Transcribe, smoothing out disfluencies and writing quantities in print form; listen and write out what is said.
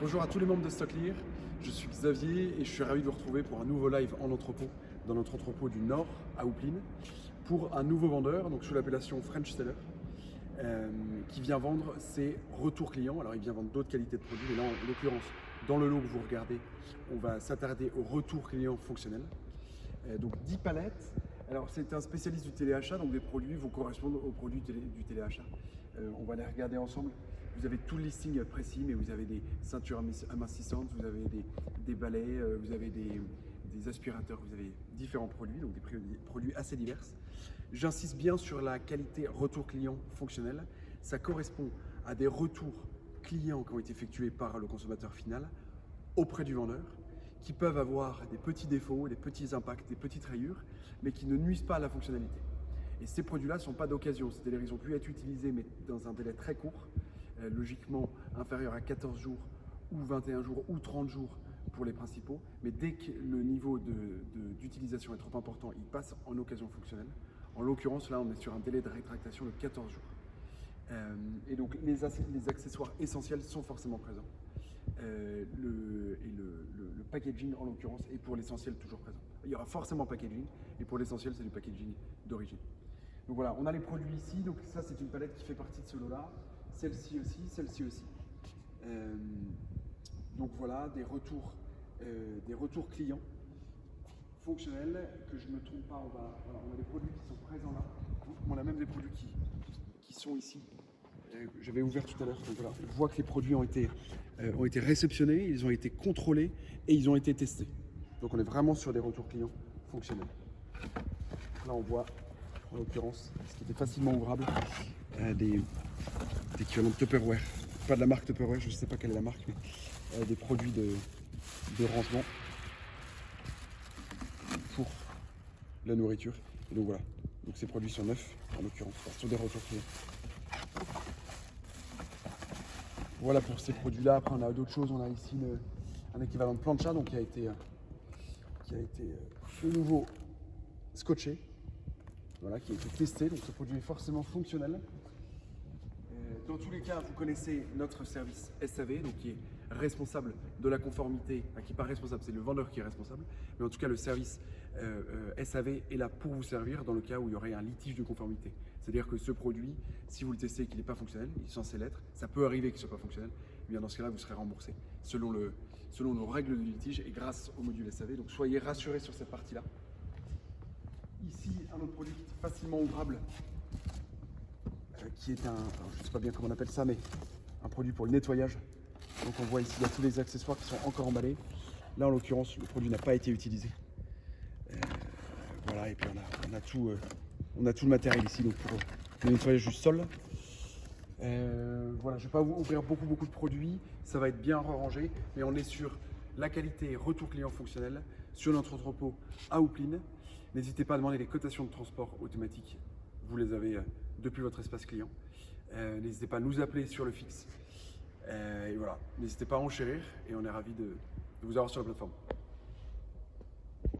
Bonjour à tous les membres de StockLear, je suis Xavier et je suis ravi de vous retrouver pour un nouveau live en entrepôt, dans notre entrepôt du Nord à Houpline, pour un nouveau vendeur, donc sous l'appellation French Seller, qui vient vendre ses retours clients. Alors il vient vendre d'autres qualités de produits, mais là en l'occurrence, dans le lot que vous regardez, on va s'attarder aux retours clients fonctionnels. Donc 10 palettes. Alors c'est un spécialiste du téléachat, donc des produits vont correspondre aux produits du téléachat. On va les regarder ensemble. Vous avez tout le listing précis, mais vous avez des ceintures amincissantes, vous avez des balais, vous avez des aspirateurs, vous avez différents produits, donc des produits assez divers. J'insiste bien sur la qualité retour client fonctionnel. Ça correspond à des retours clients qui ont été effectués par le consommateur final auprès du vendeur, qui peuvent avoir des petits défauts, des petits impacts, des petites rayures, mais qui ne nuisent pas à la fonctionnalité. Et ces produits-là ne sont pas d'occasion, c'est-à-dire qu'ils ont pu être utilisés mais dans un délai très court, logiquement inférieur à 14 jours ou 21 jours ou 30 jours pour les principaux, mais dès que le niveau d'utilisation est trop important, ils passent en occasion fonctionnelle. En l'occurrence, là, on est sur un délai de rétractation de 14 jours. Et donc, les accessoires essentiels sont forcément présents. Le packaging, en l'occurrence, est pour l'essentiel toujours présent. Il y aura forcément packaging, et pour l'essentiel, c'est du packaging d'origine. Donc voilà, on a les produits ici. Donc ça, c'est une palette qui fait partie de ce lot-là. Celle-ci aussi, celle-ci aussi. Donc voilà, des retours clients fonctionnels. Que je ne me trompe pas, on a des produits qui sont présents là. On a même des produits qui sont ici. J'avais ouvert tout à l'heure. Donc voilà, je vois que les produits ont été réceptionnés, ils ont été contrôlés et ils ont été testés. Donc on est vraiment sur des retours clients fonctionnels. Là, on voit, en l'occurrence, ce qui était facilement ouvrable, des équivalents de Tupperware. Pas de la marque Tupperware, je ne sais pas quelle est la marque, mais des produits de rangement pour la nourriture. Et donc voilà, donc ces produits sont neufs, en l'occurrence, sur des retours clients. Voilà pour ces produits-là. Après, on a d'autres choses. On a ici un équivalent de plancha, donc qui a été de nouveau scotché, voilà, qui a été testé. Donc ce produit est forcément fonctionnel. Dans tous les cas, vous connaissez notre service SAV, donc qui est responsable de la conformité, enfin, qui n'est pas responsable, c'est le vendeur qui est responsable, mais en tout cas le service SAV est là pour vous servir dans le cas où il y aurait un litige de conformité. C'est-à-dire que ce produit, si vous le testez et qu'il n'est pas fonctionnel, il est censé l'être, ça peut arriver qu'il ne soit pas fonctionnel, mais dans ce cas-là, vous serez remboursé selon nos règles de litige et grâce au module SAV. Donc soyez rassurés sur cette partie-là. Ici, un autre produit qui est facilement ouvrable, qui est je ne sais pas bien comment on appelle ça, mais un produit pour le nettoyage. Donc on voit ici, il y a tous les accessoires qui sont encore emballés. Là, en l'occurrence, le produit n'a pas été utilisé. Voilà, et puis on a tout le matériel ici donc pour le nettoyage du sol. Voilà, je ne vais pas vous ouvrir beaucoup de produits, ça va être bien rangé, mais on est sur la qualité retour client fonctionnel sur notre entrepôt à Houpline. N'hésitez pas à demander les cotations de transport automatique, vous les avez depuis votre espace client. N'hésitez pas à nous appeler sur le fixe. Et voilà, n'hésitez pas à enchérir et on est ravis de vous avoir sur la plateforme.